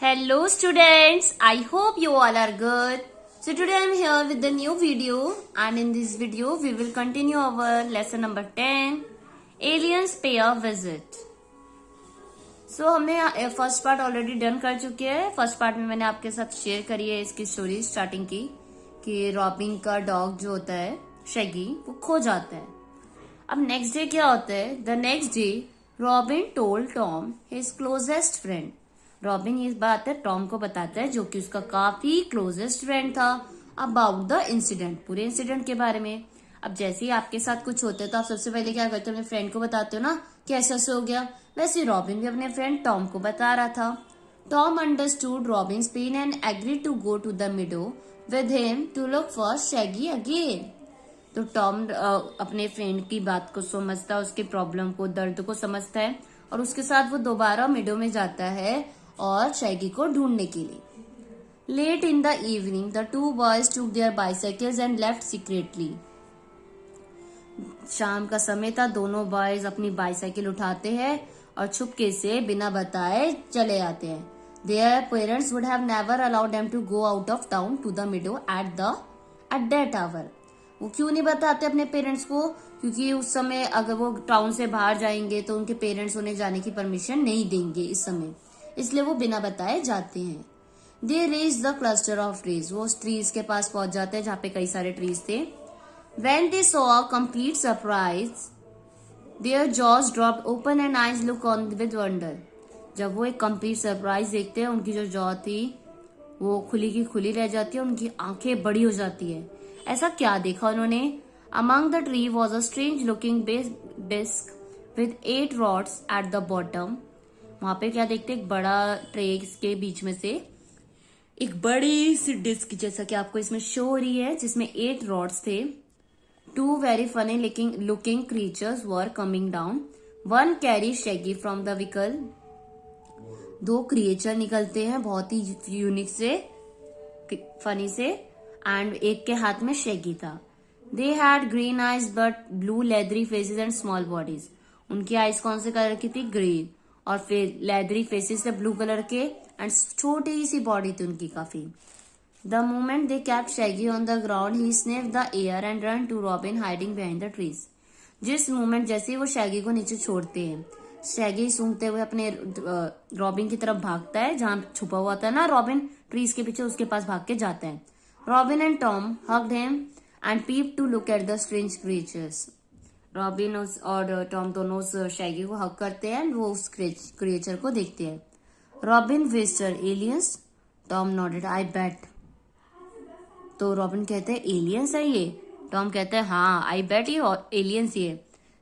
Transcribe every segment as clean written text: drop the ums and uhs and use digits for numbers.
Hello students, I hope you all are good. So today I am here with the new video, and in this video we will continue our lesson number 10, Aliens Pay a Visit. So हमने first part already done कर चुके हैं. First part में मैंने आपके साथ share करी है इसकी स्टोरी स्टार्टिंग की कि रॉबिन का डॉग जो होता है शैगी वो खो जाता है. अब नेक्स्ट डे क्या होता है? The next day robin told Tom his closest friend. Robin ये बात है टॉम को बताता है जो कि उसका काफी क्लोजेस्ट फ्रेंड था अबाउट द इंसिडेंट, पूरे इंसिडेंट के बारे में. अब जैसे ही आपके साथ कुछ होता है तो आप सबसे पहले क्या करते हो? अपने फ्रेंड को बताते हो ना कि ऐसा ऐसा हो गया. वैसे रॉबिन भी अपने फ्रेंड टॉम को बता रहा था. Tom understood Robin's pain and agreed to go to the meadow with him to look for Shaggy again. तो टॉम अपने फ्रेंड की बात को समझता है, उसके प्रॉब्लम को, दर्द को समझता है और उसके साथ वो दोबारा मिडो में जाता है और शैगी को ढूंढने के लिए. Late in the evening the two boys took their bicycles and left secretly. शाम का समय था, दोनों बॉयज अपनी बाइसाइकिल उठाते हैं और छुपके से बिना बताए चले आते हैं. Their parents would have never allowed them to go out of town to the meadow at that hour. वो क्यों नहीं बताते अपने पेरेंट्स को? क्योंकि उस समय अगर वो टाउन से बाहर जाएंगे तो उनके पेरेंट्स उन्हें जाने की परमिशन नहीं देंगे इस समय, इसलिए वो बिना बताए जाते हैं. They reach the cluster of trees. वो उस ट्रीज के पास पहुंच जाते हैं जहां पे कई सारे ट्रीज थे. When they saw a complete surprise, their jaws dropped open and eyes looked on with wonder. जब वो एक कंप्लीट सरप्राइज देखते हैं उनकी जो जॉ थी वो खुली की खुली रह जाती है, उनकी आंखें बड़ी हो जाती है. ऐसा क्या देखा उन्होंने? Among the tree was a strange looking disc with 8 rods at the bottom. वहां पे क्या देखते? एक बड़ा ट्रे के बीच में से एक बड़ी सी डिस्क जैसा कि आपको इसमें शो हो रही है जिसमें 8 रॉड्स थे. Two very funny looking creatures were coming down. One carried Shaggy from the vehicle. दो क्रिएचर निकलते हैं बहुत ही यूनिक से, फनी से, एंड एक के हाथ में शैगी था. They had green eyes but blue leathery faces and small bodies. उनकी आईज कौन से कलर की थी? ग्रीन. और फिर लेदरी फेसेस थे ब्लू कलर के एंड छोटी सी बॉडी थी उनकी काफी. The moment they kept Shaggy on the ground, he sniffed the air and ran to Robin hiding behind the trees. जिस मोमेंट जैसे वो शैगी को नीचे छोड़ते हैं, शैगी सूंघते हुए अपने रॉबिन की तरफ भागता है जहां छुपा हुआ था ना रॉबिन ट्रीज के पीछे, उसके पास भाग के जाता है. Robin and Tom hugged him and peeped to look at the strange creatures. Robin और टॉम दोनों उस शैगी को हक करते हैं और वो उस क्रिएचर को देखते हैं. Robin विस्टर aliens. टॉम नॉडेड आई बेट. तो रॉबिन कहते हैं एलियंस है ये. टॉम कहते हैं हाँ आई बेट ये एलियंस ये.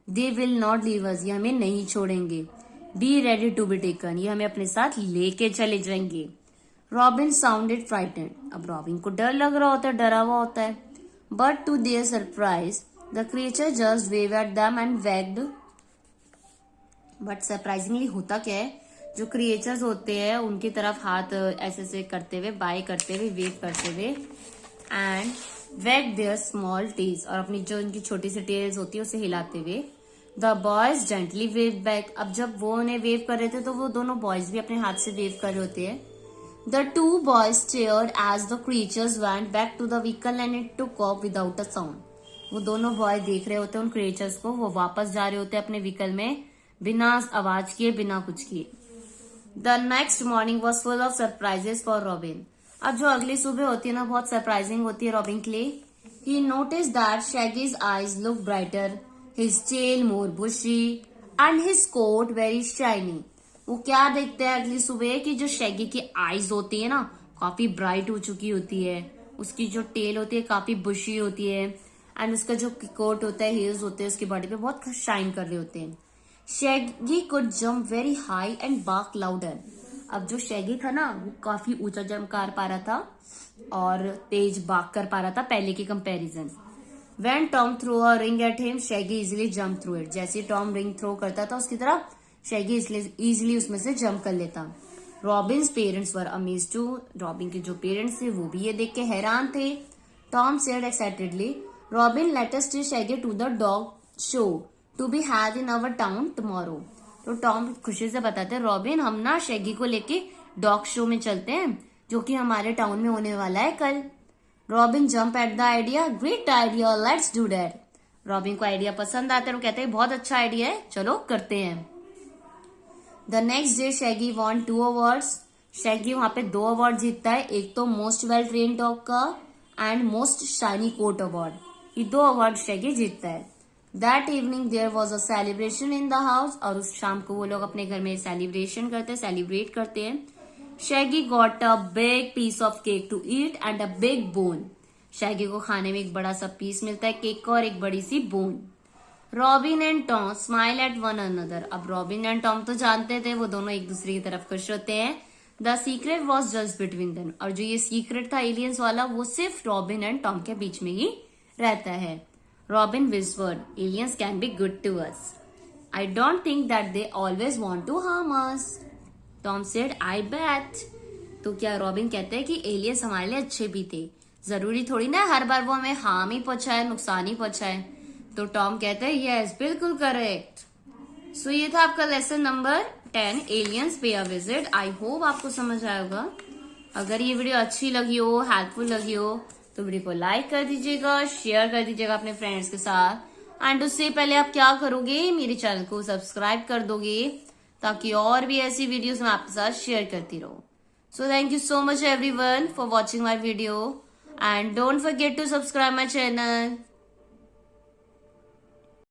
They will not leave us. ये हमें नहीं छोड़ेंगे. Be ready to be taken. ये हमें अपने साथ लेके चले जाएंगे. Robin sounded frightened. अब रॉबिन को डर लग रहा होता है, डरा हुआ होता है. But to their surprise the creature just wave at them and wagged. But surprisingly होता क्या है, जो क्रिएचर्स होते हैं उनकी तरफ हाथ ऐसे ऐसे करते हुए, बाय करते हुए, वेव करते हुए एंड वैग देयर स्मॉल टेल्स, और अपनी जो उनकी छोटी सी टेल्स होती है उसे हिलाते हुए. The boys gently wave back. अब जब वो उन्हें वेव कर रहे थे तो वो दोनों बॉयज भी अपने हाथ से वेव कर रहे होते हैं. The two boys stared as the creatures went back to the vehicle and it took off without a sound. वो दोनों बॉय देख रहे होते हैं उन क्रिएचर्स को, वो वापस जा रहे होते हैं अपने व्हीकल में बिना आवाज किए, बिना कुछ किए. The next morning was full of surprises for robin. अब जो अगली सुबह होती है ना बहुत सरप्राइजिंग होती है रॉबिन के लिए. He notice that Shaggy's eyes look brighter, his tail more bushy and his coat very shiny. वो क्या देखते हैं अगली सुबह कि जो शैगी की आईज होती है ना काफी ब्राइट हो चुकी होती है, उसकी जो टेल होती है काफी बुशी होती है एंड उसका जो कोट होता है, हेयर्स होते हैं उसकी बॉडी पे बहुत शाइन कर रहे होते हैं. Shaggy could jump very high and bark louder. अब जो शैगी था ना वो काफी ऊंचा जंप कर पा रहा था और तेज बाग कर पा रहा था पहले के comparison. When Tom threw a ring at him, Shaggy easily jumped through it. जैसे टॉम रिंग थ्रो करता था उसकी तरफ, शैगी इजिली उसमें से जंप कर लेता. Robin's parents were amazed too. Robin के जो पेरेंट्स थे वो भी ये देख के हैरान थे. Tom said excitedly, Robin let us take Shaggy to the dog show to be had in our town tomorrow. तो टॉम खुशी से बताते, रॉबिन हम ना शैगी को लेके डॉग शो में चलते हैं, जो कि हमारे टाउन में होने वाला है कल। Robin jump at the idea, great idea, let's do that. Robin को आइडिया पसंद आता है, वो कहते हैं बहुत अच्छा आइडिया है, चलो करते हैं। The next day Shaggy won 2 awards. Shaggy वहां पे 2 अवार्ड जीतता है, एक तो मोस्ट वेल ट्रेन डॉग का and most shiny coat award. ये 2 अवार्ड शैगी जीतता है। That evening there was a celebration in the house, और उस शाम को वो लोग अपने घर में सेलिब्रेट करते हैं। Shaggy got a big piece of cake to eat and a big bone. Shaggy को खाने में एक बड़ा सा पीस मिलता है केक का और एक बड़ी सी bone. Robin and Tom smile at one another. अब रॉबिन एंड टॉम तो जानते थे, वो दोनों एक दूसरे की तरफ खुश होते हैं। The secret was just between them, और जो ये सीक्रेट था एलियंस वाला, वो सिर्फ रॉबिन एंड टॉम के बीच में ही रहता है। Robin whispered, aliens can be good to us. I don't think that they always want to harm us. Tom said I bet. तो क्या रॉबिन कहते हैं कि एलियंस हमारे लिए अच्छे भी थे, जरूरी थोड़ी ना हर बार वो हमें हार्म ही पहुंचाए, नुकसान ही पहुंचाए। तो टॉम कहते हैं यस, बिल्कुल करेक्ट। सो ये था आपका लेसन नंबर 10, एलियंस पे अ विजिट। आई होप आपको समझ आया होगा। अगर ये वीडियो अच्छी लगी हो, हेल्पफुल लगी हो, तो वीडियो को लाइक कर दीजिएगा, शेयर कर दीजिएगा अपने फ्रेंड्स के साथ। एंड उससे पहले आप क्या करोगे, मेरे चैनल को सब्सक्राइब कर दोगे, ताकि और भी ऐसी वीडियोस मैं आपके साथ शेयर करती रहूं। So thank you so much everyone for watching my video, and don't forget to subscribe my channel.